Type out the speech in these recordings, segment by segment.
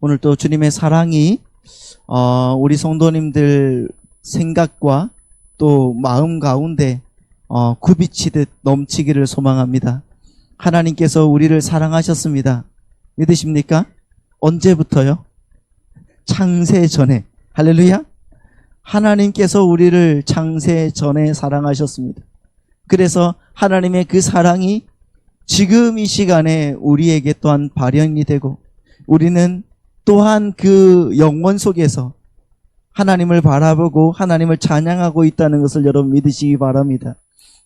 오늘 또 주님의 사랑이 우리 성도님들 생각과 또 마음 가운데 굽이치듯 넘치기를 소망합니다. 하나님께서 우리를 사랑하셨습니다. 믿으십니까? 언제부터요? 창세 전에. 할렐루야. 하나님께서 우리를 창세 전에 사랑하셨습니다. 그래서 하나님의 그 사랑이 지금 이 시간에 우리에게 또한 발현이 되고, 우리는 또한 그 영원 속에서 하나님을 바라보고 하나님을 찬양하고 있다는 것을 여러분 믿으시기 바랍니다.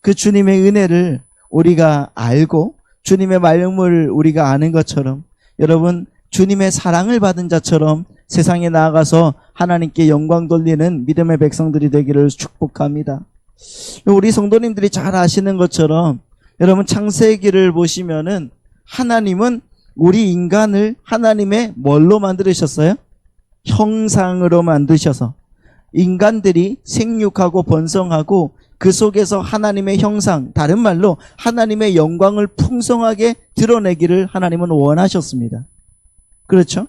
그 주님의 은혜를 우리가 알고 주님의 마음을 우리가 아는 것처럼, 여러분 주님의 사랑을 받은 자처럼 세상에 나아가서 하나님께 영광 돌리는 믿음의 백성들이 되기를 축복합니다. 우리 성도님들이 잘 아시는 것처럼 여러분 창세기를 보시면은 하나님은 우리 인간을 하나님의 뭘로 만드셨어요? 형상으로 만드셔서 인간들이 생육하고 번성하고 그 속에서 하나님의 형상, 다른 말로 하나님의 영광을 풍성하게 드러내기를 하나님은 원하셨습니다. 그렇죠?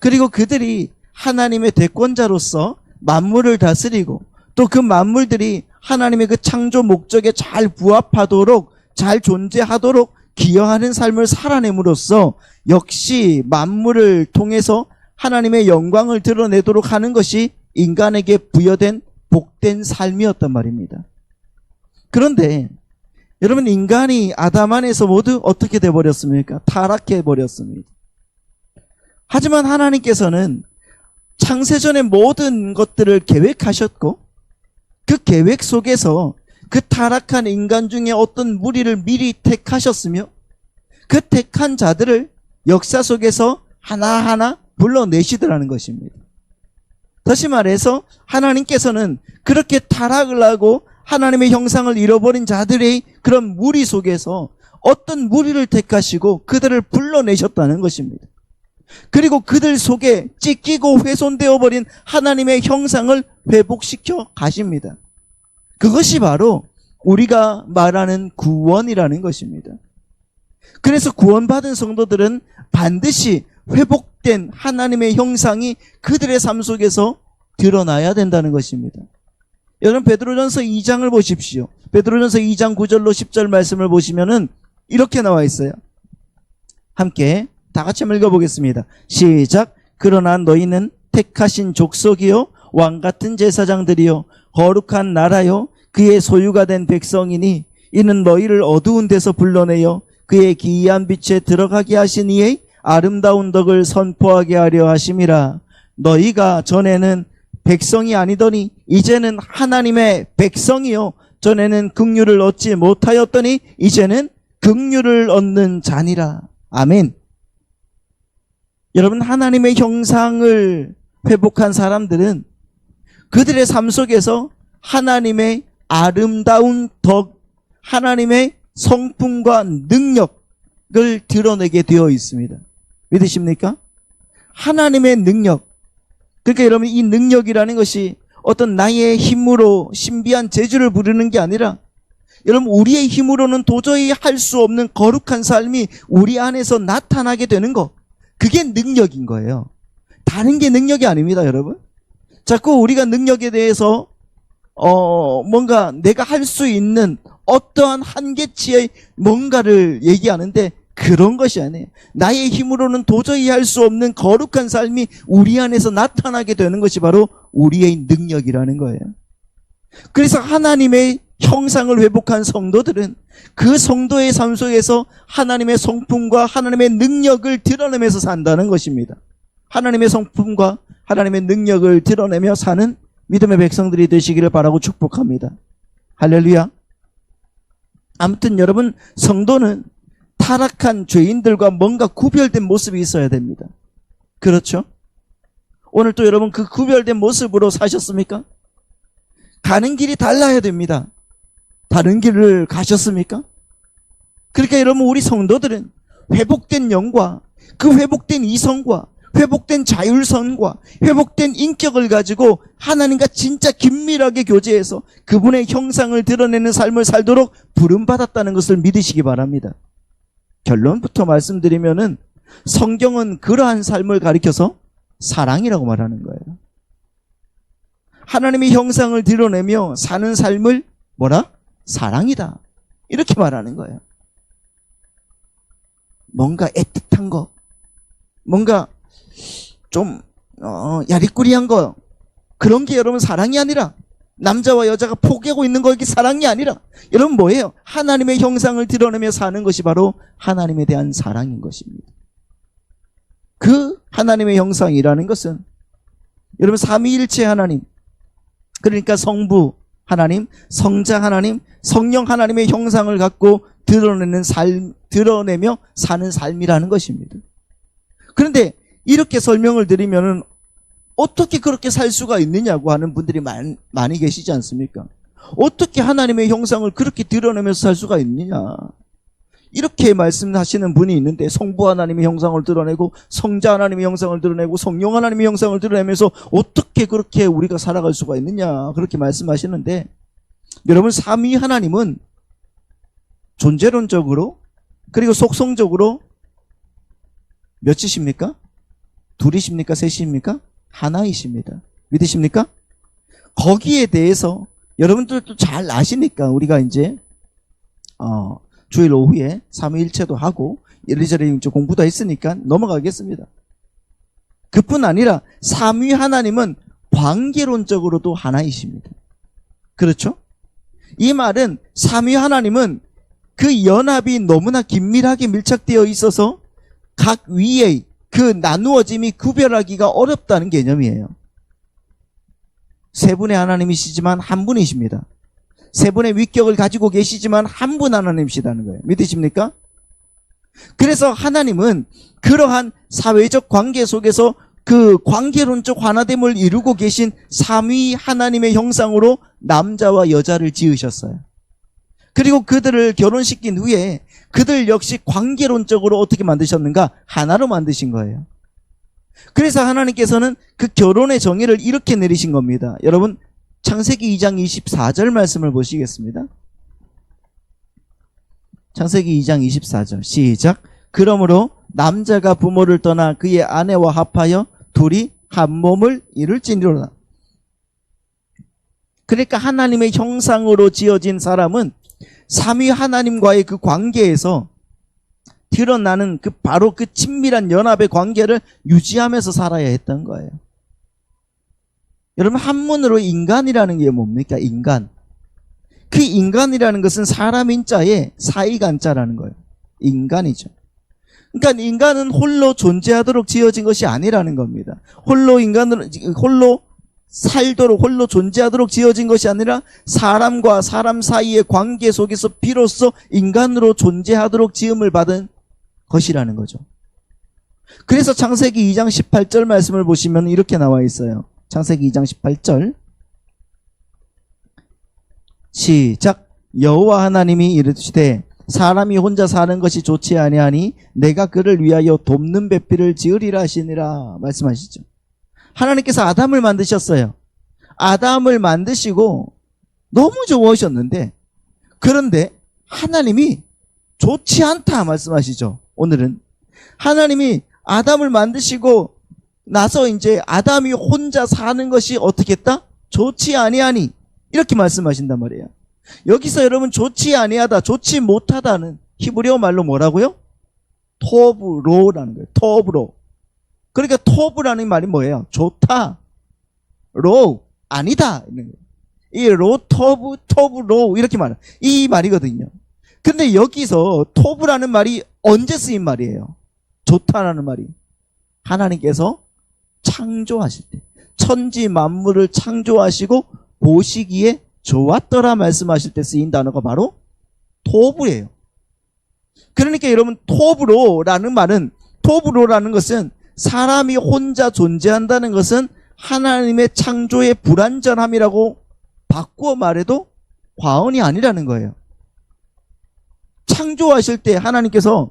그리고 그들이 하나님의 대권자로서 만물을 다스리고 또 그 만물들이 하나님의 그 창조 목적에 잘 부합하도록, 잘 존재하도록 기여하는 삶을 살아냄으로써 역시 만물을 통해서 하나님의 영광을 드러내도록 하는 것이 인간에게 부여된 복된 삶이었단 말입니다. 그런데 여러분, 인간이 아담 안에서 모두 어떻게 돼버렸습니까? 타락해 버렸습니다. 하지만 하나님께서는 창세전의 모든 것들을 계획하셨고, 그 계획 속에서 그 타락한 인간 중에 어떤 무리를 미리 택하셨으며, 그 택한 자들을 역사 속에서 하나하나 불러내시더라는 것입니다. 다시 말해서 하나님께서는 그렇게 타락을 하고 하나님의 형상을 잃어버린 자들의 그런 무리 속에서 어떤 무리를 택하시고 그들을 불러내셨다는 것입니다. 그리고 그들 속에 찢기고 훼손되어 버린 하나님의 형상을 회복시켜 가십니다. 그것이 바로 우리가 말하는 구원이라는 것입니다. 그래서 구원받은 성도들은 반드시 회복된 하나님의 형상이 그들의 삶 속에서 드러나야 된다는 것입니다. 여러분, 베드로전서 2장을 보십시오. 베드로전서 2장 9절로 10절 말씀을 보시면은 이렇게 나와 있어요. 함께 다 같이 한번 읽어보겠습니다. 시작. 그러나 너희는 택하신 족속이요 왕같은 제사장들이요 거룩한 나라요 그의 소유가 된 백성이니 이는 너희를 어두운 데서 불러내어 그의 기이한 빛에 들어가게 하신 이의 아름다운 덕을 선포하게 하려 하심이라. 너희가 전에는 백성이 아니더니 이제는 하나님의 백성이요 전에는 긍휼을 얻지 못하였더니 이제는 긍휼을 얻는 자니라. 아멘. 여러분, 하나님의 형상을 회복한 사람들은 그들의 삶 속에서 하나님의 아름다운 덕, 하나님의 성품과 능력을 드러내게 되어 있습니다. 믿으십니까? 하나님의 능력. 그러니까 여러분, 이 능력이라는 것이 어떤 나의 힘으로 신비한 재주를 부르는 게 아니라, 여러분, 우리의 힘으로는 도저히 할 수 없는 거룩한 삶이 우리 안에서 나타나게 되는 것, 그게 능력인 거예요. 다른 게 능력이 아닙니다, 여러분. 자꾸 우리가 능력에 대해서 뭔가 내가 할 수 있는 어떠한 한계치의 뭔가를 얘기하는데 그런 것이 아니에요. 나의 힘으로는 도저히 할 수 없는 거룩한 삶이 우리 안에서 나타나게 되는 것이 바로 우리의 능력이라는 거예요. 그래서 하나님의 형상을 회복한 성도들은 그 성도의 삶 속에서 하나님의 성품과 하나님의 능력을 드러내면서 산다는 것입니다. 하나님의 성품과 하나님의 능력을 드러내며 사는 믿음의 백성들이 되시기를 바라고 축복합니다. 할렐루야. 아무튼 여러분, 성도는 타락한 죄인들과 뭔가 구별된 모습이 있어야 됩니다. 그렇죠? 오늘 또 여러분 그 구별된 모습으로 사셨습니까? 가는 길이 달라야 됩니다. 다른 길을 가셨습니까? 그러니까 여러분, 우리 성도들은 회복된 영과 그 회복된 이성과 회복된 자율성과 회복된 인격을 가지고 하나님과 진짜 긴밀하게 교제해서 그분의 형상을 드러내는 삶을 살도록 부름받았다는 것을 믿으시기 바랍니다. 결론부터 말씀드리면은 성경은 그러한 삶을 가리켜서 사랑이라고 말하는 거예요. 하나님의 형상을 드러내며 사는 삶을 뭐라? 사랑이다. 이렇게 말하는 거예요. 뭔가 애틋한 거, 뭔가 좀 야리꾸리한 거, 그런 게 여러분 사랑이 아니라, 남자와 여자가 포기하고 있는 거, 이게 사랑이 아니라 여러분 뭐예요? 하나님의 형상을 드러내며 사는 것이 바로 하나님에 대한 사랑인 것입니다. 그 하나님의 형상이라는 것은 여러분 삼위일체 하나님, 그러니까 성부 하나님, 성자 하나님, 성령 하나님의 형상을 갖고 드러내며 사는 삶이라는 것입니다. 그런데 이렇게 설명을 드리면은 어떻게 그렇게 살 수가 있느냐고 하는 분들이 많이 계시지 않습니까? 어떻게 하나님의 형상을 그렇게 드러내면서 살 수가 있느냐? 이렇게 말씀하시는 분이 있는데, 성부 하나님의 형상을 드러내고 성자 하나님의 형상을 드러내고 성령 하나님의 형상을 드러내면서 어떻게 그렇게 우리가 살아갈 수가 있느냐, 그렇게 말씀하시는데, 여러분 삼위 하나님은 존재론적으로 그리고 속성적으로 몇이십니까? 둘이십니까? 셋이십니까? 하나이십니다. 믿으십니까? 거기에 대해서 여러분들도 잘 아시니까 우리가 이제 주일 오후에 삼위일체도 하고 이리저리 공부도 했으니까 넘어가겠습니다. 그뿐 아니라 삼위 하나님은 관계론적으로도 하나이십니다. 그렇죠? 이 말은 삼위 하나님은 그 연합이 너무나 긴밀하게 밀착되어 있어서 각 위의 그 나누어짐이 구별하기가 어렵다는 개념이에요. 세 분의 하나님이시지만 한 분이십니다. 세 분의 위격을 가지고 계시지만 한 분 하나님이시다는 거예요. 믿으십니까? 그래서 하나님은 그러한 사회적 관계 속에서 그 관계론적 하나됨을 이루고 계신 삼위 하나님의 형상으로 남자와 여자를 지으셨어요. 그리고 그들을 결혼시킨 후에 그들 역시 관계론적으로 어떻게 만드셨는가? 하나로 만드신 거예요. 그래서 하나님께서는 그 결혼의 정의를 이렇게 내리신 겁니다. 여러분 창세기 2장 24절 말씀을 보시겠습니다. 창세기 2장 24절 시작. 그러므로 남자가 부모를 떠나 그의 아내와 합하여 둘이 한 몸을 이룰지니로다. 그러니까 하나님의 형상으로 지어진 사람은 삼위 하나님과의 그 관계에서 드러나는 바로 그 친밀한 연합의 관계를 유지하면서 살아야 했던 거예요. 여러분 한문으로 인간이라는 게 뭡니까? 인간. 그 인간이라는 것은 사람 인자에 사이간자라는 거예요. 인간이죠. 그러니까 인간은 홀로 존재하도록 지어진 것이 아니라는 겁니다. 홀로 살도록 홀로 존재하도록 지어진 것이 아니라 사람과 사람 사이의 관계 속에서 비로소 인간으로 존재하도록 지음을 받은 것이라는 거죠. 그래서 창세기 2장 18절 말씀을 보시면 이렇게 나와 있어요. 창세기 2장 18절 시작. 여호와 하나님이 이르시되 사람이 혼자 사는 것이 좋지 아니하니 내가 그를 위하여 돕는 배필을 지으리라 하시니라 말씀하시죠. 하나님께서 아담을 만드셨어요. 아담을 만드시고 너무 좋아하셨는데, 그런데 하나님이 좋지 않다 말씀하시죠. 오늘은 하나님이 아담을 만드시고 나서 이제 아담이 혼자 사는 것이 어떻게 했다? 좋지 아니하니 이렇게 말씀하신단 말이에요. 여기서 여러분 좋지 아니하다, 좋지 못하다는 히브리어 말로 뭐라고요? 토브로라는 거예요. 토브로. 그러니까 토브라는 말이 뭐예요? 좋다, 로, 아니다. 이 로, 토브, 로 이렇게 말해요. 이 말이거든요. 근데 여기서 토브라는 말이 언제 쓰인 말이에요? 좋다라는 말이 하나님께서 창조하실 때, 천지 만물을 창조하시고 보시기에 좋았더라 말씀하실 때 쓰인 단어가 바로 토브예요. 그러니까 여러분 토브로라는 것은 사람이 혼자 존재한다는 것은 하나님의 창조의 불완전함이라고 바꾸어 말해도 과언이 아니라는 거예요. 창조하실 때 하나님께서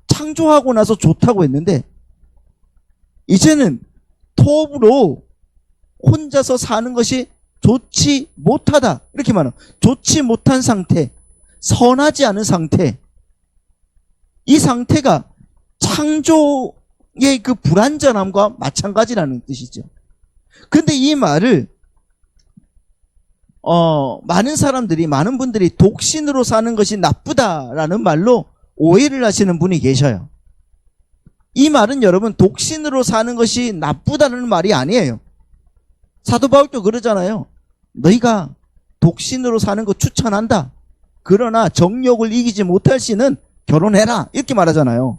창조하고 나서 좋다고 했는데, 이제는 토브로 혼자서 사는 것이 좋지 못하다 이렇게 말해요. 좋지 못한 상태, 선하지 않은 상태, 이 상태가 창조의 그 불완전함과 마찬가지라는 뜻이죠. 근데 이 말을 많은 분들이 독신으로 사는 것이 나쁘다라는 말로 오해를 하시는 분이 계셔요. 이 말은 여러분 독신으로 사는 것이 나쁘다는 말이 아니에요. 사도 바울도 그러잖아요. 너희가 독신으로 사는 거 추천한다. 그러나 정욕을 이기지 못할 시는 결혼해라. 이렇게 말하잖아요.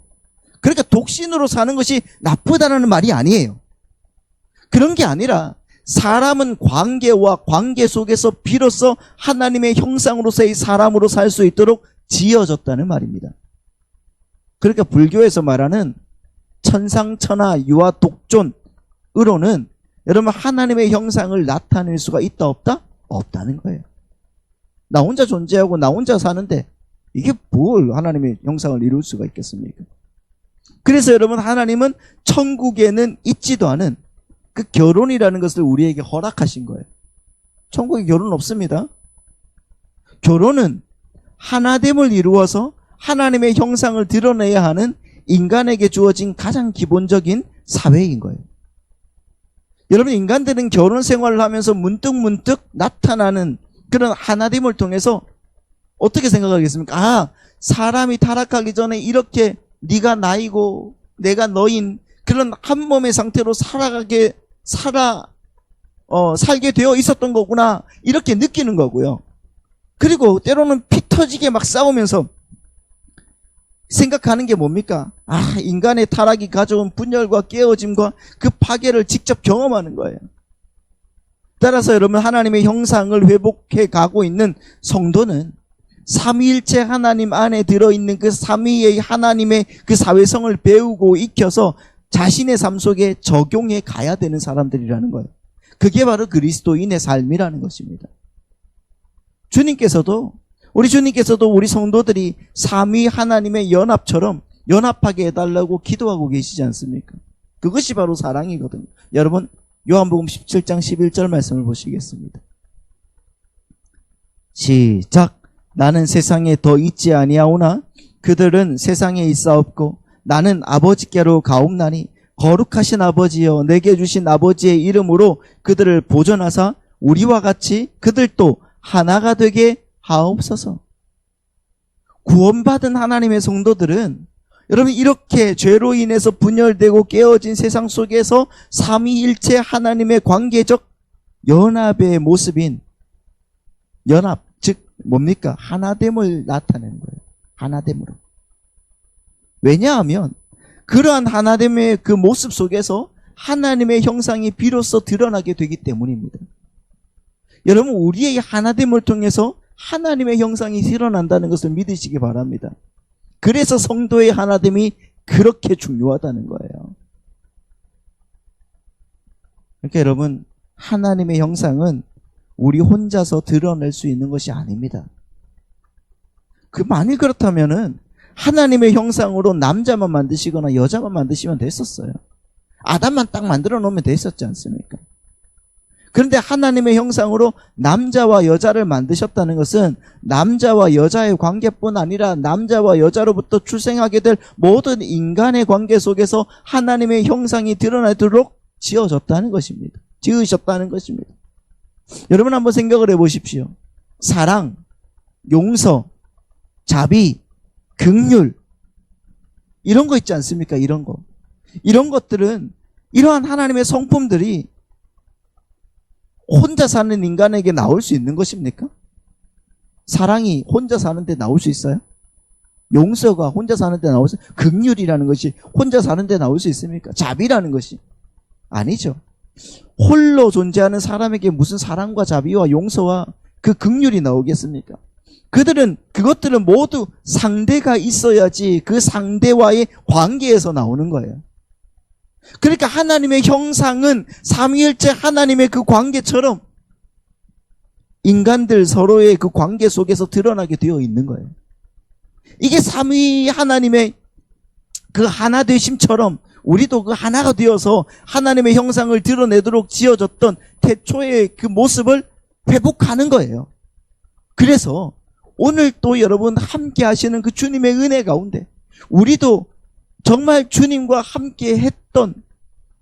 그러니까 독신으로 사는 것이 나쁘다는 말이 아니에요. 그런 게 아니라 사람은 관계와 관계 속에서 비로소 하나님의 형상으로서의 사람으로 살 수 있도록 지어졌다는 말입니다. 그러니까 불교에서 말하는 천상천하 유아 독존으로는 여러분 하나님의 형상을 나타낼 수가 있다 없다? 없다는 거예요. 나 혼자 존재하고 나 혼자 사는데 이게 뭘 하나님의 형상을 이룰 수가 있겠습니까? 그래서 여러분 하나님은 천국에는 있지도 않은 그 결혼이라는 것을 우리에게 허락하신 거예요. 천국에 결혼 없습니다. 결혼은 하나됨을 이루어서 하나님의 형상을 드러내야 하는 인간에게 주어진 가장 기본적인 사회인 거예요. 여러분 인간들은 결혼 생활을 하면서 문득문득 나타나는 그런 하나됨을 통해서 어떻게 생각하겠습니까? 아, 사람이 타락하기 전에 이렇게 네가 나이고 내가 너인 그런 한 몸의 상태로 살게 되어 있었던 거구나 이렇게 느끼는 거고요. 그리고 때로는 피 터지게 막 싸우면서 생각하는 게 뭡니까? 아, 인간의 타락이 가져온 분열과 깨어짐과 그 파괴를 직접 경험하는 거예요. 따라서 여러분 하나님의 형상을 회복해 가고 있는 성도는 삼위일체 하나님 안에 들어있는 그 삼위의 하나님의 그 사회성을 배우고 익혀서 자신의 삶 속에 적용해 가야 되는 사람들이라는 거예요. 그게 바로 그리스도인의 삶이라는 것입니다. 우리 주님께서도 우리 성도들이 삼위 하나님의 연합처럼 연합하게 해달라고 기도하고 계시지 않습니까? 그것이 바로 사랑이거든요. 여러분 요한복음 17장 11절 말씀을 보시겠습니다. 시작. 나는 세상에 더 있지 아니하오나 그들은 세상에 있사옵고 나는 아버지께로 가옵나니 거룩하신 아버지여 내게 주신 아버지의 이름으로 그들을 보존하사 우리와 같이 그들도 하나가 되게 하옵소서. 구원받은 하나님의 성도들은 여러분 이렇게 죄로 인해서 분열되고 깨어진 세상 속에서 삼위일체 하나님의 관계적 연합의 모습인 연합, 즉 뭡니까? 하나됨을 나타내는 거예요. 하나됨으로. 왜냐하면 그러한 하나됨의 그 모습 속에서 하나님의 형상이 비로소 드러나게 되기 때문입니다. 여러분 우리의 하나됨을 통해서 하나님의 형상이 드러난다는 것을 믿으시기 바랍니다. 그래서 성도의 하나됨이 그렇게 중요하다는 거예요. 그러니까 여러분 하나님의 형상은 우리 혼자서 드러낼 수 있는 것이 아닙니다. 만일 그렇다면은 하나님의 형상으로 남자만 만드시거나 여자만 만드시면 됐었어요. 아담만 딱 만들어 놓으면 됐었지 않습니까? 그런데 하나님의 형상으로 남자와 여자를 만드셨다는 것은 남자와 여자의 관계뿐 아니라 남자와 여자로부터 출생하게 될 모든 인간의 관계 속에서 하나님의 형상이 드러나도록 지으셨다는 것입니다. 여러분 한번 생각을 해보십시오. 사랑, 용서, 자비, 긍휼 이런 거 있지 않습니까? 이런 것들은 이러한 하나님의 성품들이 혼자 사는 인간에게 나올 수 있는 것입니까? 사랑이 혼자 사는데 나올 수 있어요? 용서가 혼자 사는데 나올 수 있어요? 긍휼이라는 것이 혼자 사는데 나올 수 있습니까? 자비라는 것이 아니죠. 홀로 존재하는 사람에게 무슨 사랑과 자비와 용서와 그 긍휼이 나오겠습니까? 그것들은 모두 상대가 있어야지 그 상대와의 관계에서 나오는 거예요. 그러니까 하나님의 형상은 삼위일체 하나님의 그 관계처럼 인간들 서로의 그 관계 속에서 드러나게 되어 있는 거예요. 이게 삼위 하나님의 그 하나 되심처럼 우리도 그 하나가 되어서 하나님의 형상을 드러내도록 지어졌던 태초의 그 모습을 회복하는 거예요. 그래서 오늘 또 여러분 함께 하시는 그 주님의 은혜 가운데 우리도 정말 주님과 함께 했던,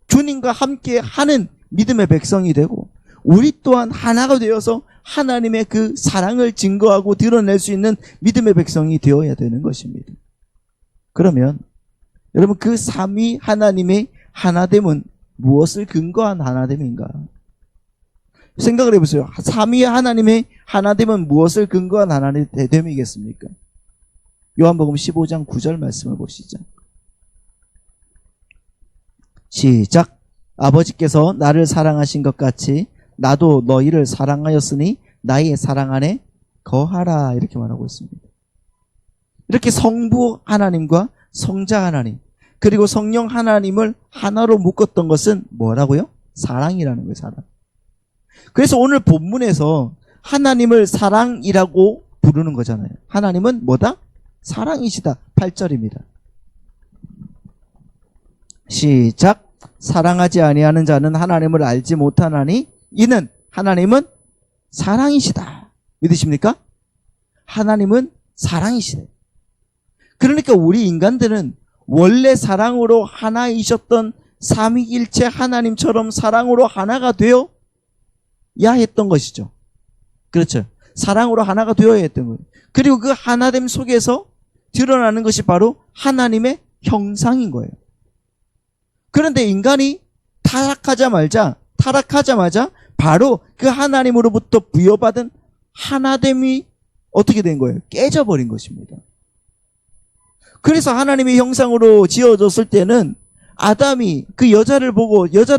주님과 함께 하는 믿음의 백성이 되고, 우리 또한 하나가 되어서 하나님의 그 사랑을 증거하고 드러낼 수 있는 믿음의 백성이 되어야 되는 것입니다. 그러면 여러분, 그 삼위 하나님의 하나됨은 무엇을 근거한 하나됨인가? 생각을 해보세요. 삼위 하나님의 하나됨은 무엇을 근거한 하나됨이겠습니까? 요한복음 15장 9절 말씀을 보시죠. 시작. 아버지께서 나를 사랑하신 것 같이 나도 너희를 사랑하였으니 나의 사랑 안에 거하라, 이렇게 말하고 있습니다. 이렇게 성부 하나님과 성자 하나님 그리고 성령 하나님을 하나로 묶었던 것은 뭐라고요? 사랑이라는 거예요. 사랑. 그래서 오늘 본문에서 하나님을 사랑이라고 부르는 거잖아요. 하나님은 뭐다? 사랑이시다. 8절입니다. 시작. 사랑하지 아니하는 자는 하나님을 알지 못하나니 이는 하나님은 사랑이시다. 믿으십니까? 하나님은 사랑이시다. 그러니까 우리 인간들은 원래 사랑으로 하나이셨던 삼위일체 하나님처럼 사랑으로 하나가 되어야 했던 것이죠. 그렇죠. 사랑으로 하나가 되어야 했던 거예요. 그리고 그 하나됨 속에서 드러나는 것이 바로 하나님의 형상인 거예요. 그런데 인간이 타락하자마자 바로 그 하나님으로부터 부여받은 하나됨이 어떻게 된 거예요? 깨져버린 것입니다. 그래서 하나님의 형상으로 지어졌을 때는 아담이 그 여자를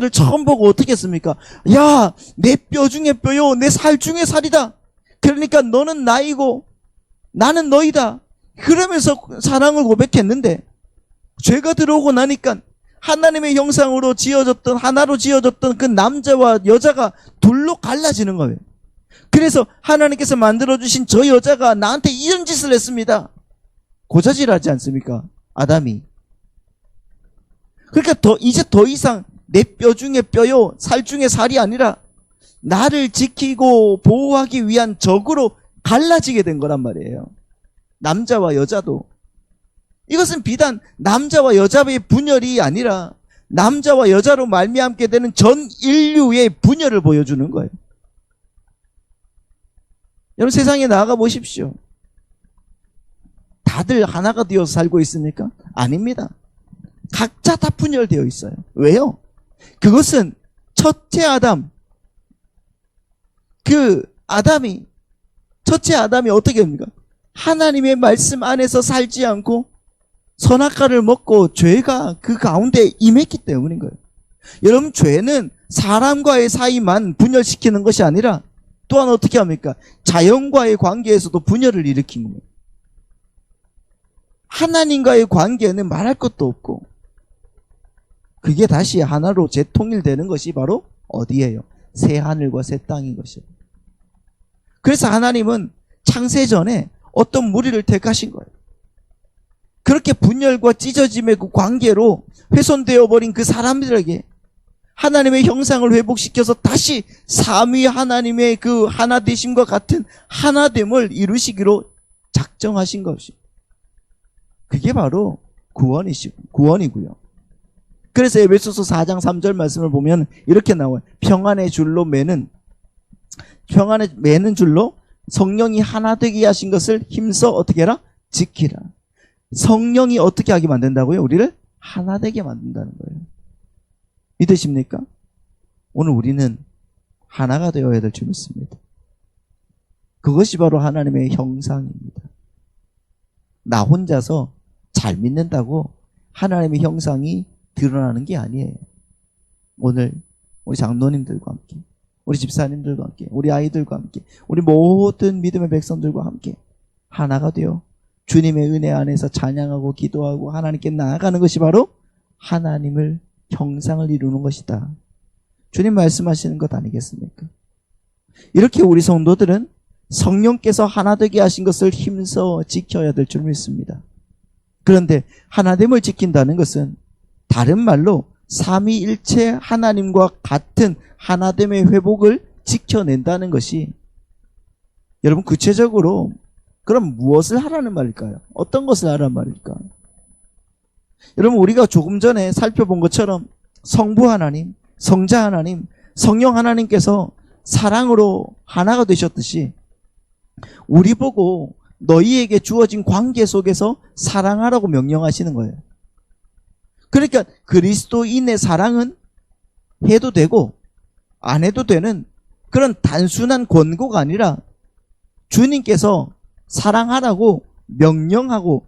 처음 보고 어떻게 했습니까? 야, 내 뼈 중에 뼈요, 내 살 중에 살이다. 그러니까 너는 나이고 나는 너이다. 그러면서 사랑을 고백했는데, 죄가 들어오고 나니까 하나님의 형상으로 지어졌던, 하나로 지어졌던 그 남자와 여자가 둘로 갈라지는 거예요. 그래서 하나님께서 만들어주신 저 여자가 나한테 이런 짓을 했습니다. 고자질하지 않습니까? 아담이. 그러니까 이제 더 이상 내 뼈 중에 뼈요, 살 중에 살이 아니라 나를 지키고 보호하기 위한 적으로 갈라지게 된 거란 말이에요. 남자와 여자도. 이것은 비단 남자와 여자의 분열이 아니라 남자와 여자로 말미암게 되는 전 인류의 분열을 보여주는 거예요. 여러분, 세상에 나아가 보십시오. 다들 하나가 되어서 살고 있습니까? 아닙니다. 각자 다 분열되어 있어요. 왜요? 그것은 첫째 아담, 첫째 아담이 어떻게 합니까? 하나님의 말씀 안에서 살지 않고 선악과를 먹고 죄가 그 가운데 임했기 때문인 거예요. 여러분, 죄는 사람과의 사이만 분열시키는 것이 아니라 또한 어떻게 합니까? 자연과의 관계에서도 분열을 일으키는 거예요. 하나님과의 관계는 말할 것도 없고, 그게 다시 하나로 재통일되는 것이 바로 어디예요? 새 하늘과 새 땅인 것이에요. 그래서 하나님은 창세전에 어떤 무리를 택하신 거예요. 그렇게 분열과 찢어짐의 그 관계로 훼손되어 버린 그 사람들에게 하나님의 형상을 회복시켜서 다시 삼위 하나님의 그 하나 되심과 같은 하나됨을 이루시기로 작정하신 것이, 그게 바로 구원이고요. 그래서 에베소서 4장 3절 말씀을 보면 이렇게 나와요. 평안의 매는 줄로 성령이 하나 되게 하신 것을 힘써 어떻게 해라? 지키라. 성령이 어떻게 하게 만든다고요? 우리를 하나 되게 만든다는 거예요. 믿으십니까? 오늘 우리는 하나가 되어야 될 줄 믿습니다. 그것이 바로 하나님의 형상입니다. 나 혼자서 잘 믿는다고 하나님의 형상이 드러나는 게 아니에요. 오늘 우리 장로님들과 함께, 우리 집사님들과 함께, 우리 아이들과 함께, 우리 모든 믿음의 백성들과 함께 하나가 되어 주님의 은혜 안에서 찬양하고 기도하고 하나님께 나아가는 것이 바로 하나님을 형상을 이루는 것이다. 주님 말씀하시는 것 아니겠습니까? 이렇게 우리 성도들은 성령께서 하나 되게 하신 것을 힘써 지켜야 될 줄 믿습니다. 그런데 하나됨을 지킨다는 것은 다른 말로 삼위일체 하나님과 같은 하나됨의 회복을 지켜낸다는 것이, 여러분, 구체적으로 그럼 무엇을 하라는 말일까요? 어떤 것을 하라는 말일까? 여러분, 우리가 조금 전에 살펴본 것처럼 성부 하나님, 성자 하나님, 성령 하나님께서 사랑으로 하나가 되셨듯이 우리 보고 너희에게 주어진 관계 속에서 사랑하라고 명령하시는 거예요. 그러니까 그리스도인의 사랑은 해도 되고 안 해도 되는 그런 단순한 권고가 아니라 주님께서 사랑하라고 명령하고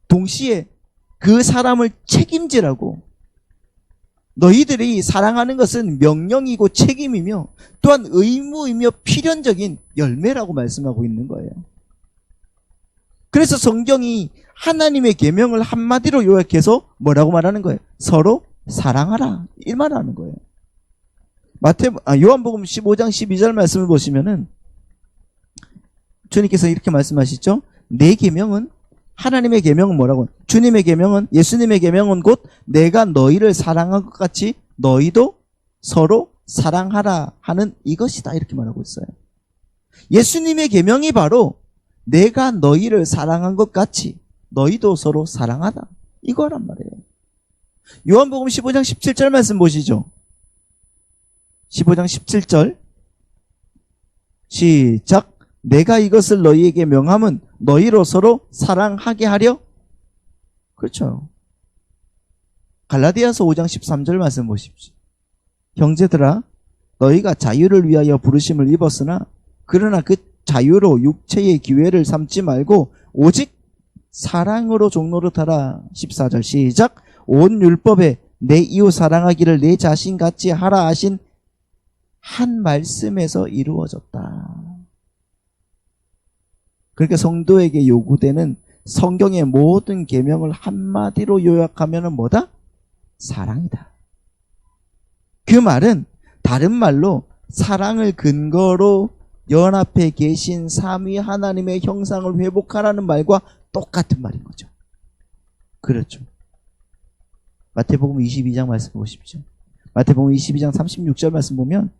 동시에 그 사람을 책임지라고, 너희들이 사랑하는 것은 명령이고 책임이며 또한 의무이며 필연적인 열매라고 말씀하고 있는 거예요. 그래서 성경이 하나님의 계명을 한마디로 요약해서 뭐라고 말하는 거예요? 서로 사랑하라, 이 말하는 거예요. 요한복음 15장 12절 말씀을 보시면은 주님께서 이렇게 말씀하시죠. 내 계명은, 하나님의 계명은 뭐라고? 주님의 계명은, 예수님의 계명은 곧 내가 너희를 사랑한 것 같이 너희도 서로 사랑하라 하는 이것이다, 이렇게 말하고 있어요. 예수님의 계명이 바로 내가 너희를 사랑한 것 같이 너희도 서로 사랑하다, 이거란 말이에요. 요한복음 15장 17절 말씀 보시죠. 15장 17절 시작. 내가 이것을 너희에게 명함은 너희로 서로 사랑하게 하려. 그렇죠. 갈라디아서 5장 13절 말씀 보십시오. 형제들아, 너희가 자유를 위하여 부르심을 입었으나 그러나 그 자유로 육체의 기회를 삼지 말고 오직 사랑으로 종노릇하라. 14절 시작. 온 율법에 내 이웃 사랑하기를 내 자신같이 하라 하신 한 말씀에서 이루어졌다. 그러니까 성도에게 요구되는 성경의 모든 계명을 한마디로 요약하면 뭐다? 사랑이다. 그 말은 다른 말로 사랑을 근거로 연합해 계신 삼위 하나님의 형상을 회복하라는 말과 똑같은 말인 거죠. 그렇죠. 마태복음 22장 말씀 보십시오. 마태복음 22장 36절 말씀 보면,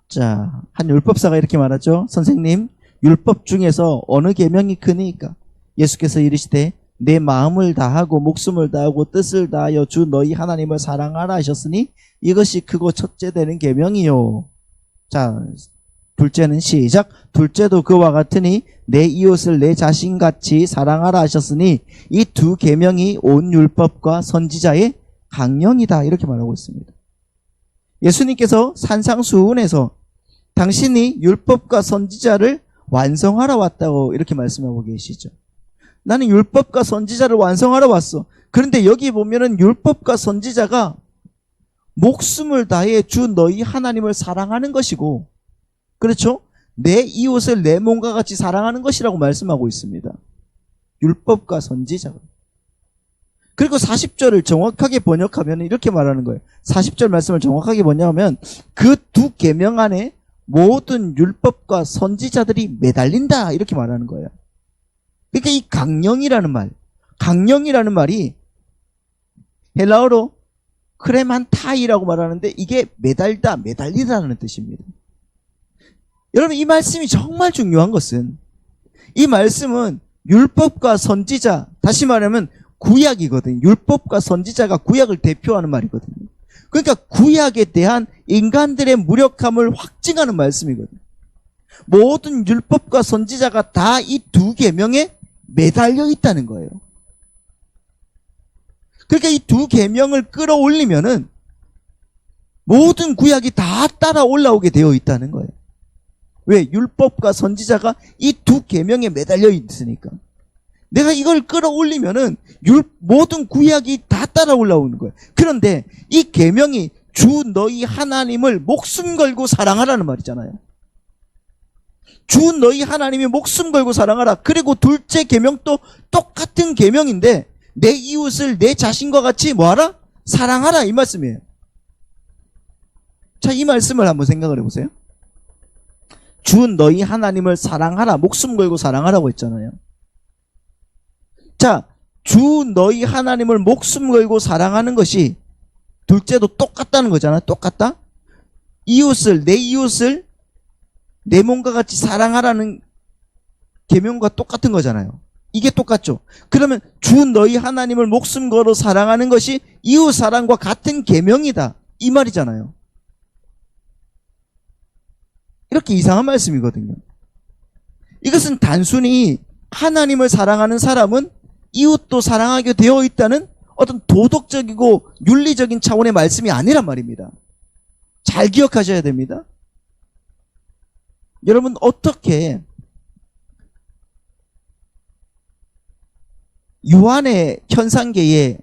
자, 한 율법사가 이렇게 말하죠. 선생님, 율법 중에서 어느 계명이 크니까? 예수께서 이르시되 내 마음을 다하고 목숨을 다하고 뜻을 다하여 주 너희 하나님을 사랑하라 하셨으니 이것이 크고 첫째 되는 계명이요. 자, 둘째는 시작. 둘째도 그와 같으니 내 이웃을 내 자신같이 사랑하라 하셨으니 이 두 계명이 온 율법과 선지자의 강령이다, 이렇게 말하고 있습니다. 예수님께서 산상수훈에서 당신이 율법과 선지자를 완성하러 왔다고 이렇게 말씀하고 계시죠. 나는 율법과 선지자를 완성하러 왔어. 그런데 여기 보면은 율법과 선지자가 목숨을 다해 주 너희 하나님을 사랑하는 것이고, 그렇죠? 내 이웃을 내 몸과 같이 사랑하는 것이라고 말씀하고 있습니다. 율법과 선지자가. 그리고 40절을 정확하게 번역하면 이렇게 말하는 거예요. 40절 말씀을 정확하게 뭐냐면 그 두 계명 안에 모든 율법과 선지자들이 매달린다, 이렇게 말하는 거예요. 그러니까 이 강령이라는 말이 헬라어로 크레만타이라고 말하는데 이게 매달다, 매달리다라는 뜻입니다. 여러분, 이 말씀이 정말 중요한 것은 이 말씀은 율법과 선지자, 다시 말하면 구약이거든요. 율법과 선지자가 구약을 대표하는 말이거든요. 그러니까 구약에 대한 인간들의 무력함을 확증하는 말씀이거든요. 모든 율법과 선지자가 다 이 두 계명에 매달려 있다는 거예요. 그러니까 이 두 계명을 끌어올리면은 모든 구약이 다 따라 올라오게 되어 있다는 거예요. 왜? 율법과 선지자가 이 두 계명에 매달려 있으니까. 내가 이걸 끌어올리면은 모든 구약이 다 따라 올라오는 거예요. 그런데 이 계명이 주 너희 하나님을 목숨 걸고 사랑하라는 말이잖아요. 주 너희 하나님이 목숨 걸고 사랑하라. 그리고 둘째 계명도 똑같은 계명인데 내 이웃을 내 자신과 같이 뭐하라? 사랑하라, 이 말씀이에요. 자, 이 말씀을 한번 생각을 해보세요. 주 너희 하나님을 사랑하라, 목숨 걸고 사랑하라고 했잖아요. 자, 주 너희 하나님을 목숨 걸고 사랑하는 것이 둘째도 똑같다는 거잖아요. 똑같다? 내 이웃을 내 몸과 같이 사랑하라는 계명과 똑같은 거잖아요. 이게 똑같죠. 그러면 주 너희 하나님을 목숨 걸어 사랑하는 것이 이웃 사랑과 같은 계명이다. 이 말이잖아요. 이렇게 이상한 말씀이거든요. 이것은 단순히 하나님을 사랑하는 사람은 이웃도 사랑하게 되어 있다는 어떤 도덕적이고 윤리적인 차원의 말씀이 아니란 말입니다. 잘 기억하셔야 됩니다. 여러분, 어떻게 유한의 현상계의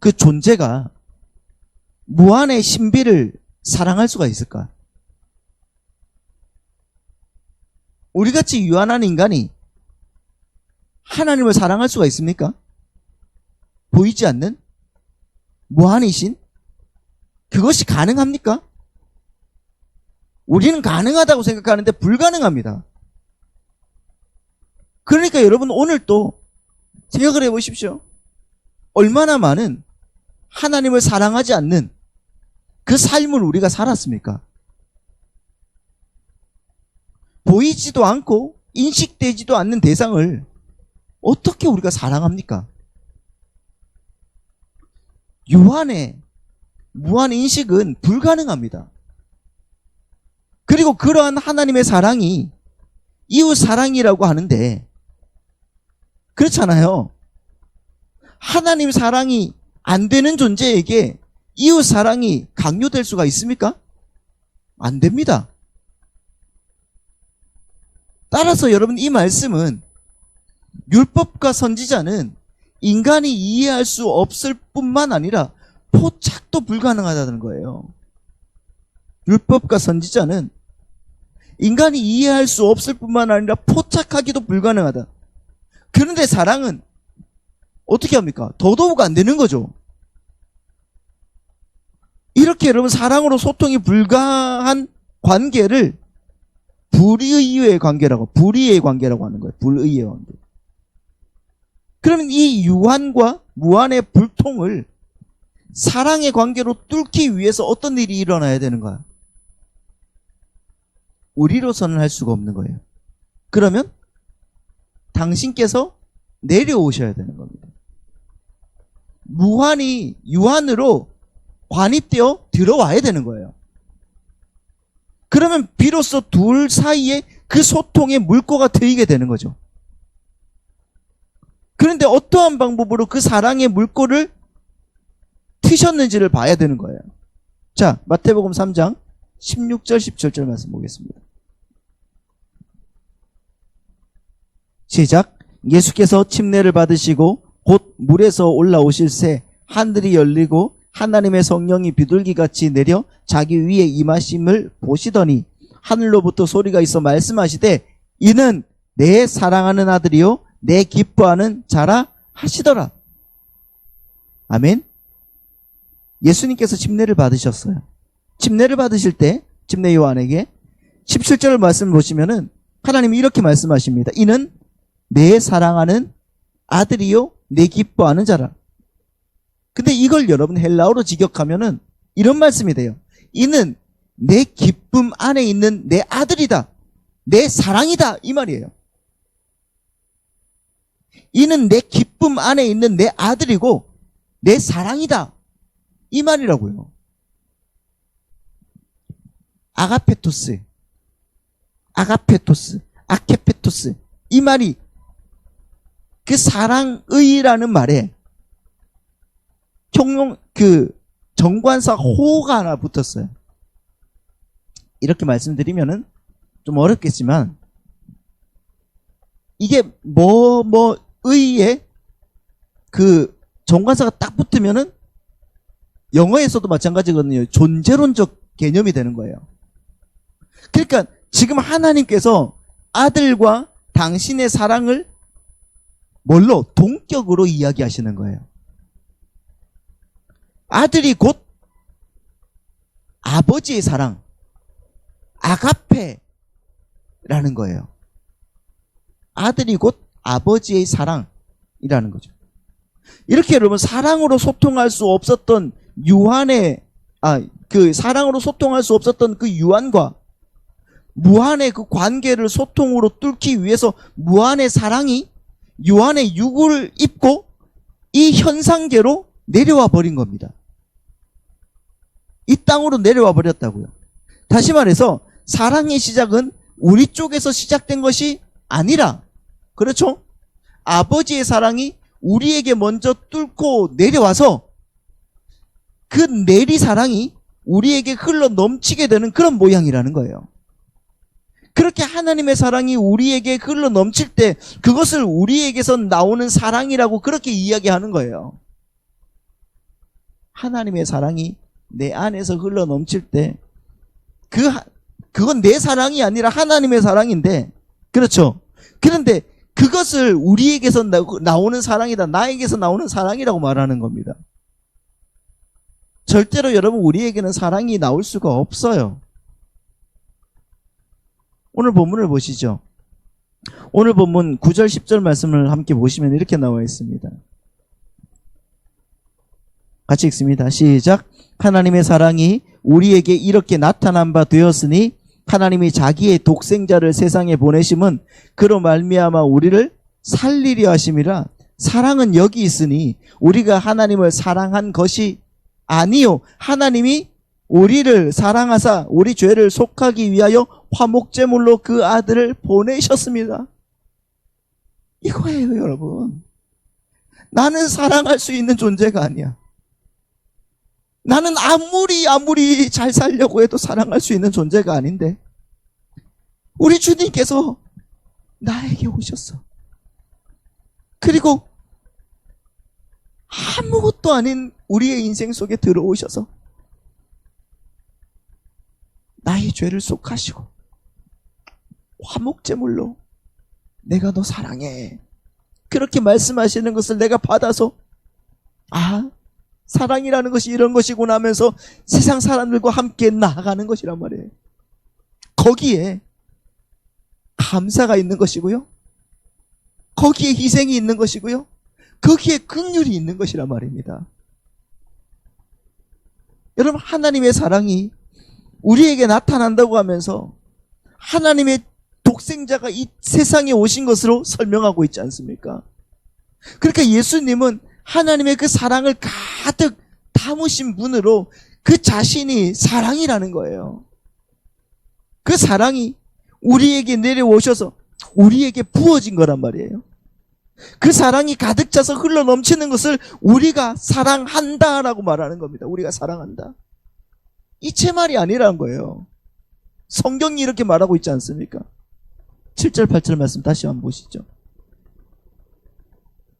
그 존재가 무한의 신비를 사랑할 수가 있을까? 우리같이 유한한 인간이 하나님을 사랑할 수가 있습니까? 보이지 않는 무한이신 그것이 가능합니까? 우리는 가능하다고 생각하는데 불가능합니다. 그러니까 여러분, 오늘 또 생각을 해보십시오. 얼마나 많은 하나님을 사랑하지 않는 그 삶을 우리가 살았습니까? 보이지도 않고 인식되지도 않는 대상을 어떻게 우리가 사랑합니까? 유한의 무한 인식은 불가능합니다. 그리고 그러한 하나님의 사랑이 이웃 사랑이라고 하는데, 그렇잖아요. 하나님 사랑이 안 되는 존재에게 이웃 사랑이 강요될 수가 있습니까? 안 됩니다. 따라서 여러분, 이 말씀은 율법과 선지자는 인간이 이해할 수 없을 뿐만 아니라 포착도 불가능하다는 거예요. 율법과 선지자는 인간이 이해할 수 없을 뿐만 아니라 포착하기도 불가능하다. 그런데 사랑은 어떻게 합니까? 더더욱 안 되는 거죠. 이렇게 여러분, 사랑으로 소통이 불가한 관계를 불의의 관계라고 하는 거예요. 불의의 관계. 그러면 이 유한과 무한의 불통을 사랑의 관계로 뚫기 위해서 어떤 일이 일어나야 되는 거야? 우리로서는 할 수가 없는 거예요. 그러면 당신께서 내려오셔야 되는 겁니다. 무한이 유한으로 관입되어 들어와야 되는 거예요. 그러면 비로소 둘 사이에 그 소통의 물꼬가 트이게 되는 거죠. 그런데 어떠한 방법으로 그 사랑의 물꼬를 트셨는지를 봐야 되는 거예요. 자, 마태복음 3장 16절 17절 말씀 보겠습니다. 시작. 예수께서 침례를 받으시고 곧 물에서 올라오실새 하늘이 열리고 하나님의 성령이 비둘기같이 내려 자기 위에 임하심을 보시더니 하늘로부터 소리가 있어 말씀하시되 이는 내 사랑하는 아들이요 내 기뻐하는 자라 하시더라. 아멘. 예수님께서 침례를 받으셨어요. 침례를 받으실 때 침례 요한에게 17절 말씀을 보시면은 하나님이 이렇게 말씀하십니다. 이는 내 사랑하는 아들이요 내 기뻐하는 자라. 근데 이걸 여러분 헬라어로 직역하면은 이런 말씀이 돼요. 이는 내 기쁨 안에 있는 내 아들이다. 내 사랑이다. 이 말이에요. 이는 내 기쁨 안에 있는 내 아들이고 내 사랑이다. 이 말이라고요. 아가페토스, 아케페토스. 이 말이 그 사랑의라는 말에 정관사 호가 하나 붙었어요. 이렇게 말씀드리면은 좀 어렵겠지만 이게 의에 그 정관사가 딱 붙으면은 영어에서도 마찬가지거든요. 존재론적 개념이 되는 거예요. 그러니까 지금 하나님께서 아들과 당신의 사랑을 뭘로? 동격으로 이야기하시는 거예요. 아들이 곧 아버지의 사랑, 아가페라는 거예요. 아들이 곧 아버지의 사랑이라는 거죠. 이렇게 여러분, 사랑으로 소통할 수 없었던 사랑으로 소통할 수 없었던 그 유한과 무한의 그 관계를 소통으로 뚫기 위해서 무한의 사랑이 유한의 육을 입고 이 현상계로 내려와 버린 겁니다. 이 땅으로 내려와 버렸다고요. 다시 말해서 사랑의 시작은 우리 쪽에서 시작된 것이 아니라, 그렇죠? 아버지의 사랑이 우리에게 먼저 뚫고 내려와서 그 내리 사랑이 우리에게 흘러 넘치게 되는 그런 모양이라는 거예요. 그렇게 하나님의 사랑이 우리에게 흘러 넘칠 때 그것을 우리에게서 나오는 사랑이라고 그렇게 이야기하는 거예요. 하나님의 사랑이 내 안에서 흘러 넘칠 때 그건 내 사랑이 아니라 하나님의 사랑인데, 그렇죠? 그런데 그것을 우리에게서 나오는 사랑이다, 나에게서 나오는 사랑이라고 말하는 겁니다. 절대로 여러분 우리에게는 사랑이 나올 수가 없어요. 오늘 본문을 보시죠. 오늘 본문 9절 10절 말씀을 함께 보시면 이렇게 나와 있습니다. 같이 읽습니다. 시작. 하나님의 사랑이 우리에게 이렇게 나타난 바 되었으니 하나님이 자기의 독생자를 세상에 보내심은 그로 말미암아 우리를 살리려 하심이라. 사랑은 여기 있으니 우리가 하나님을 사랑한 것이 아니요 하나님이 우리를 사랑하사 우리 죄를 속하기 위하여 화목제물로 그 아들을 보내셨습니다. 이거예요, 여러분. 나는 사랑할 수 있는 존재가 아니야. 나는 아무리 잘 살려고 해도 사랑할 수 있는 존재가 아닌데 우리 주님께서 나에게 오셨어. 그리고 아무것도 아닌 우리의 인생 속에 들어오셔서 나의 죄를 속하시고 화목제물로 내가 너 사랑해, 그렇게 말씀하시는 것을 내가 받아서 사랑이라는 것이 이런 것이구나 하면서 세상 사람들과 함께 나아가는 것이란 말이에요. 거기에 감사가 있는 것이고요, 거기에 희생이 있는 것이고요, 거기에 긍휼이 있는 것이란 말입니다. 여러분, 하나님의 사랑이 우리에게 나타난다고 하면서 하나님의 독생자가 이 세상에 오신 것으로 설명하고 있지 않습니까? 그러니까 예수님은 하나님의 그 사랑을 가득 담으신 분으로 그 자신이 사랑이라는 거예요. 그 사랑이 우리에게 내려오셔서 우리에게 부어진 거란 말이에요. 그 사랑이 가득 차서 흘러 넘치는 것을 우리가 사랑한다라고 말하는 겁니다. 우리가 사랑한다. 이 제 말이 아니라는 거예요. 성경이 이렇게 말하고 있지 않습니까? 7절 8절 말씀 다시 한번 보시죠.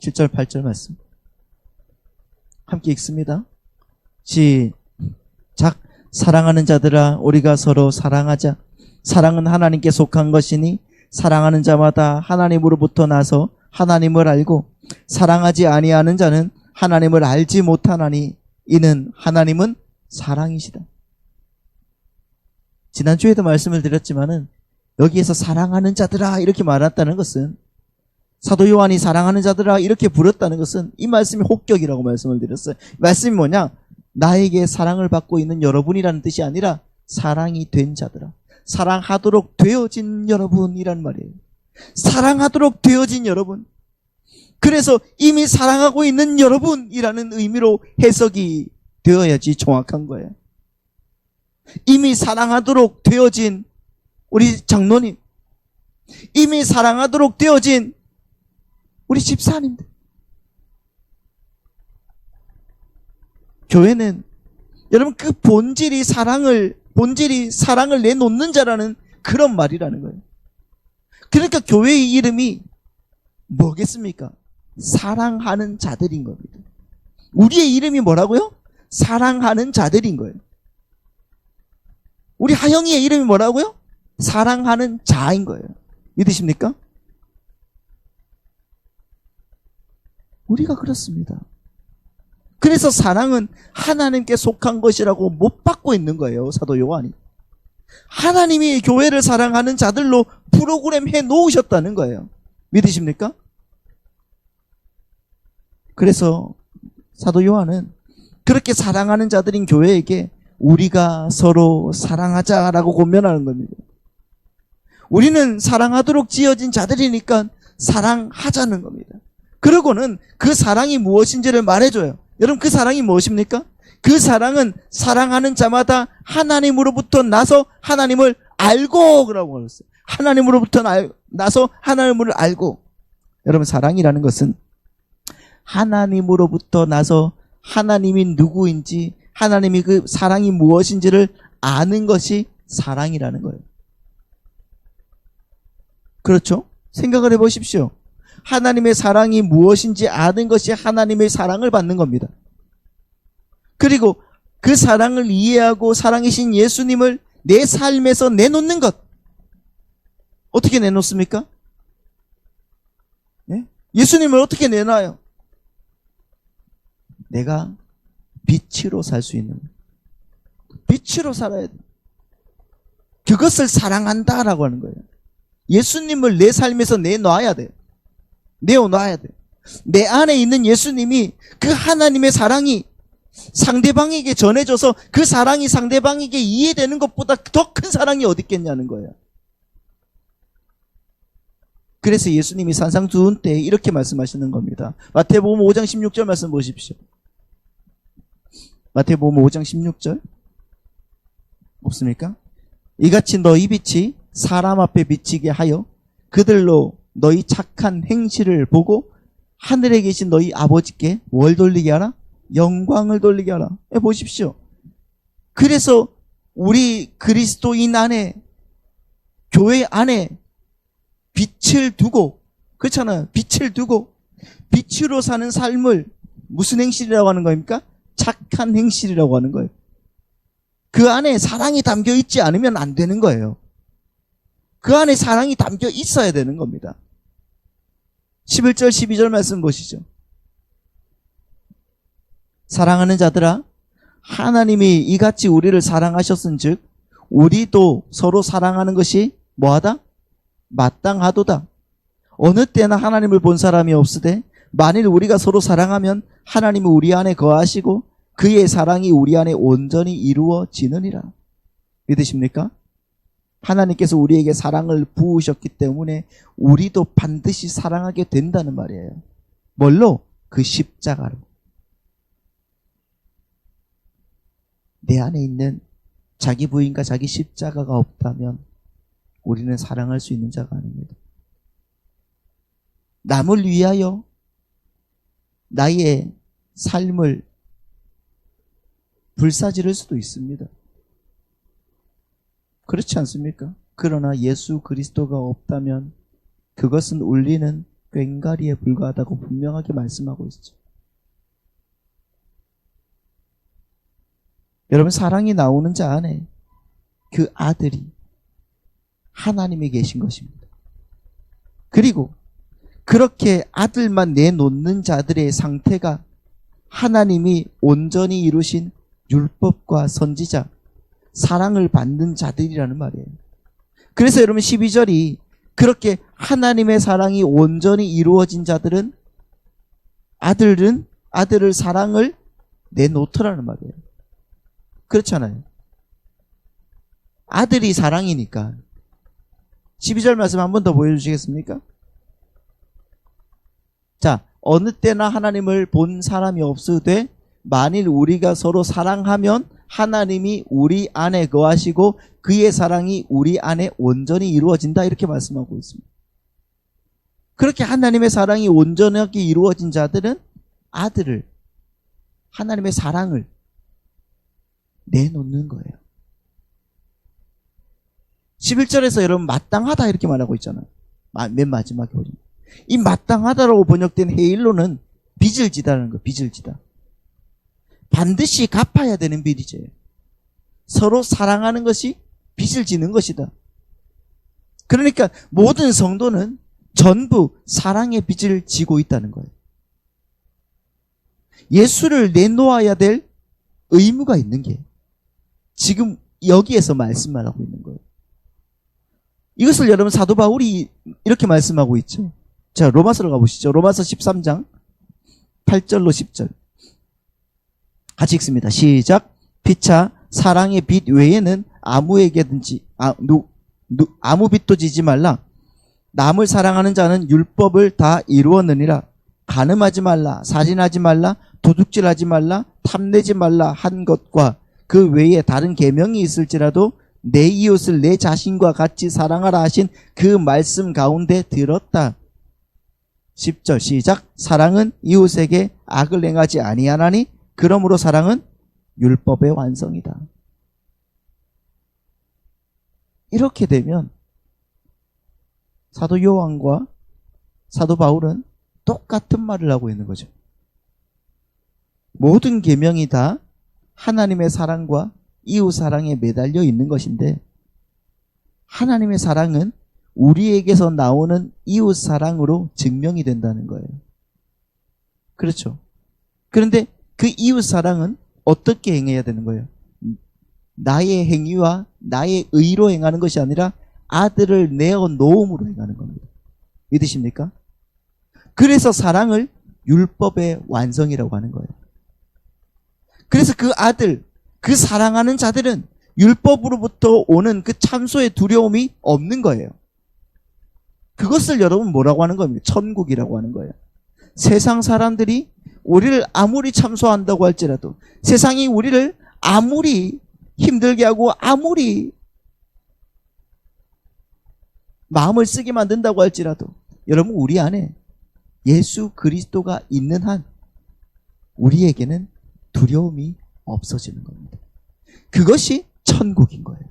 7절 8절 말씀 함께 읽습니다. 시작. 사랑하는 자들아 우리가 서로 사랑하자. 사랑은 하나님께 속한 것이니 사랑하는 자마다 하나님으로부터 나서 하나님을 알고 사랑하지 아니하는 자는 하나님을 알지 못하나니 이는 하나님은 사랑이시다. 지난주에도 말씀을 드렸지만은 여기에서 사랑하는 자들아 이렇게 말했다는 것은, 사도 요한이 사랑하는 자들아 이렇게 부렸다는 것은 이 말씀이 혹격이라고 말씀을 드렸어요. 말씀이 뭐냐? 나에게 사랑을 받고 있는 여러분이라는 뜻이 아니라 사랑이 된 자들아, 사랑하도록 되어진 여러분이란 말이에요. 사랑하도록 되어진 여러분. 그래서 이미 사랑하고 있는 여러분이라는 의미로 해석이 되어야지 정확한 거예요. 이미 사랑하도록 되어진 우리 장로님, 이미 사랑하도록 되어진 우리 집사님들. 교회는 여러분 그 본질이 사랑을 내놓는 자라는 그런 말이라는 거예요. 그러니까 교회의 이름이 뭐겠습니까? 사랑하는 자들인 겁니다. 우리의 이름이 뭐라고요? 사랑하는 자들인 거예요. 우리 하영이의 이름이 뭐라고요? 사랑하는 자인 거예요. 믿으십니까? 우리가 그렇습니다. 그래서 사랑은 하나님께 속한 것이라고 못 받고 있는 거예요, 사도 요한이. 하나님이 교회를 사랑하는 자들로 프로그램 해 놓으셨다는 거예요. 믿으십니까? 그래서 사도 요한은 그렇게 사랑하는 자들인 교회에게 우리가 서로 사랑하자라고 권면하는 겁니다. 우리는 사랑하도록 지어진 자들이니까 사랑하자는 겁니다. 그러고는 그 사랑이 무엇인지를 말해줘요. 여러분, 그 사랑이 무엇입니까? 그 사랑은 사랑하는 자마다 하나님으로부터 나서 하나님을 알고, 그러고 그랬어요. 하나님으로부터 나서 하나님을 알고. 여러분, 사랑이라는 것은 하나님으로부터 나서 하나님이 누구인지, 하나님이 그 사랑이 무엇인지를 아는 것이 사랑이라는 거예요. 그렇죠? 생각을 해보십시오. 하나님의 사랑이 무엇인지 아는 것이 하나님의 사랑을 받는 겁니다. 그리고 그 사랑을 이해하고 사랑이신 예수님을 내 삶에서 내놓는 것. 어떻게 내놓습니까? 네? 예수님을 어떻게 내놔요? 내가 빛으로 살 수 있는, 빛으로 살아야 돼. 그것을 사랑한다라고 하는 거예요. 예수님을 내 삶에서 내놔야 돼. 내어놔야 돼. 내 안에 있는 예수님이, 그 하나님의 사랑이 상대방에게 전해져서 그 사랑이 상대방에게 이해되는 것보다 더 큰 사랑이 어디 있겠냐는 거예요. 그래서 예수님이 산상수훈 때 이렇게 말씀하시는 겁니다. 마태복음 5장 16절 말씀 보십시오. 마태복음 5장 16절 없습니까? 이같이 너희 빛이 사람 앞에 비치게 하여 그들로 너희 착한 행실을 보고 하늘에 계신 너희 아버지께 뭘 돌리게 하라? 영광을 돌리게 하라. 보십시오. 그래서 우리 그리스도인 안에, 교회 안에 빛을 두고, 그렇잖아요. 빛을 두고 빛으로 사는 삶을 무슨 행실이라고 하는 겁니까? 착한 행실이라고 하는 거예요. 그 안에 사랑이 담겨 있지 않으면 안 되는 거예요. 그 안에 사랑이 담겨 있어야 되는 겁니다. 11절 12절 말씀 보시죠. 사랑하는 자들아, 하나님이 이같이 우리를 사랑하셨은즉 우리도 서로 사랑하는 것이 뭐하다? 마땅하도다. 어느 때나 하나님을 본 사람이 없으되 만일 우리가 서로 사랑하면 하나님이 우리 안에 거하시고 그의 사랑이 우리 안에 온전히 이루어지느니라. 믿으십니까? 하나님께서 우리에게 사랑을 부으셨기 때문에 우리도 반드시 사랑하게 된다는 말이에요. 뭘로? 그 십자가로. 내 안에 있는 자기 부인과 자기 십자가가 없다면 우리는 사랑할 수 있는 자가 아닙니다. 남을 위하여 나의 삶을 불사지를 수도 있습니다. 그렇지 않습니까? 그러나 예수 그리스도가 없다면 그것은 울리는 꽹과리에 불과하다고 분명하게 말씀하고 있죠. 여러분, 사랑이 나오는 자 안에 그 아들이 하나님이 계신 것입니다. 그리고 그렇게 아들만 내놓는 자들의 상태가 하나님이 온전히 이루신 율법과 선지자, 사랑을 받는 자들이라는 말이에요. 그래서 여러분 12절이 그렇게 하나님의 사랑이 온전히 이루어진 자들은 아들을 사랑을 내놓더라는 말이에요. 그렇잖아요. 아들이 사랑이니까. 12절 말씀 한 번 더 보여주시겠습니까? 자, 어느 때나 하나님을 본 사람이 없으되 만일 우리가 서로 사랑하면 하나님이 우리 안에 거하시고 그의 사랑이 우리 안에 온전히 이루어진다, 이렇게 말씀하고 있습니다. 그렇게 하나님의 사랑이 온전하게 이루어진 자들은 아들을, 하나님의 사랑을 내놓는 거예요. 11절에서 여러분 마땅하다 이렇게 말하고 있잖아요. 맨 마지막에 보시면 이 마땅하다라고 번역된 헤일로는 빚을 지다라는 거예요. 빚을 지다. 반드시 갚아야 되는 빚이죠. 서로 사랑하는 것이 빚을 지는 것이다. 그러니까 모든 성도는 전부 사랑의 빚을 지고 있다는 거예요. 예수를 내놓아야 될 의무가 있는 게 지금 여기에서 말씀만 하고 있는 거예요. 이것을 여러분 사도 바울이 이렇게 말씀하고 있죠. 자, 로마서로 가보시죠. 로마서 13장 8절로 10절 같이 읽습니다. 시작. 피차 사랑의 빚 외에는 아무에게든지 아무 빚도 지지 말라. 남을 사랑하는 자는 율법을 다 이루었느니라. 간음하지 말라, 살인하지 말라, 도둑질하지 말라, 탐내지 말라 한 것과 그 외에 다른 계명이 있을지라도 내 이웃을 내 자신과 같이 사랑하라 하신 그 말씀 가운데 들었다. 10절 시작. 사랑은 이웃에게 악을 행하지 아니하나니 그러므로 사랑은 율법의 완성이다. 이렇게 되면 사도 요한과 사도 바울은 똑같은 말을 하고 있는 거죠. 모든 계명이 다 하나님의 사랑과 이웃 사랑에 매달려 있는 것인데, 하나님의 사랑은 우리에게서 나오는 이웃 사랑으로 증명이 된다는 거예요. 그렇죠. 그런데 그 이웃 사랑은 어떻게 행해야 되는 거예요? 나의 행위와 나의 의로 행하는 것이 아니라 아들을 내어 놓음으로 행하는 겁니다. 믿으십니까? 그래서 사랑을 율법의 완성이라고 하는 거예요. 그래서 그 아들, 그 사랑하는 자들은 율법으로부터 오는 그 참소의 두려움이 없는 거예요. 그것을 여러분 뭐라고 하는 겁니까? 천국이라고 하는 거예요. 세상 사람들이 우리를 아무리 참소한다고 할지라도, 세상이 우리를 아무리 힘들게 하고 아무리 마음을 쓰게 만든다고 할지라도, 여러분 우리 안에 예수 그리스도가 있는 한 우리에게는 두려움이 없어지는 겁니다. 그것이 천국인 거예요.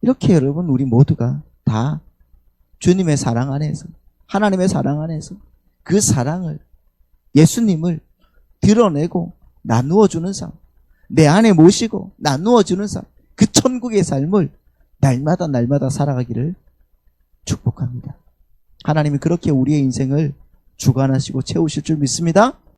이렇게 여러분 우리 모두가 다 주님의 사랑 안에서, 하나님의 사랑 안에서 그 사랑을, 예수님을 드러내고 나누어 주는 삶, 내 안에 모시고 나누어 주는 삶, 그 천국의 삶을 날마다 살아가기를 축복합니다. 하나님이 그렇게 우리의 인생을 주관하시고 채우실 줄 믿습니다.